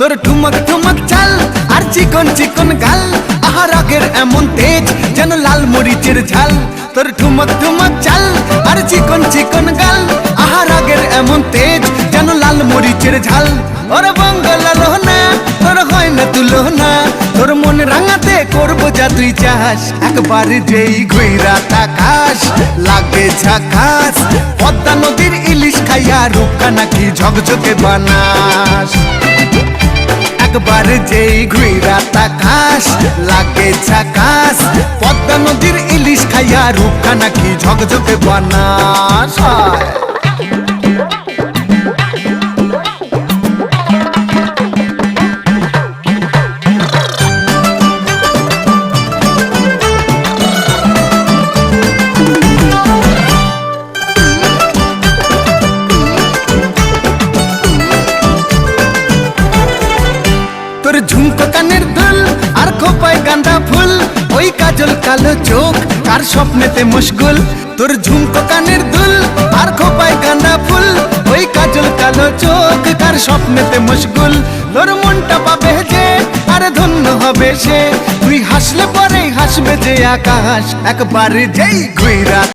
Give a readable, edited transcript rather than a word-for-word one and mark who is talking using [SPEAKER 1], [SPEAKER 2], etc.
[SPEAKER 1] তোর ঠুমক ঠুমক চাল আর চিকন চিকন গাল, আহা রাগের এমন তেজ যেন লাল মরিচের ঝাল। তোর ঠুমক ঠুমক চাল আর চিকন চিকন গাল, আহা রাগের এমন তেজ যেন লাল মরিচের ঝাল। ওর বঙ্গলালো না তোর হয় না তুলনা, তোর মন রাঙাতে করবো যা তুই চাস। একবার যেই ঘুইরা তাকাস লাগে ঝাকাস, পদ্মা নদীর ইলিশ খাইয়া রূপকা নাকি ঝকঝকে বানাস। একবার যেই ঘুইরা তাকাস লাগে ঝাকাস, পদ্মা নদীর ইলিশ খাইয়া রূপকা নাকি ঝকঝকে বানাস। তোর ঝুমকো কানের দুল আর খোপায় গাঁদা ফুল, ওই কাজল কালো চোখ কার স্বপ্নেতে মুশকুল। তোর ঝুমকো কানের দুল আর খোপায় গাঁদা ফুল, ওই কাজল কালো চোখ কার স্বপ্নেতে মুশকুল। তোর মনটা পাবে যে আর ধন্য হবে সে, তুই হাসলে পরেই হাসবে যে আকাশ। একবার যেই ঘুইরা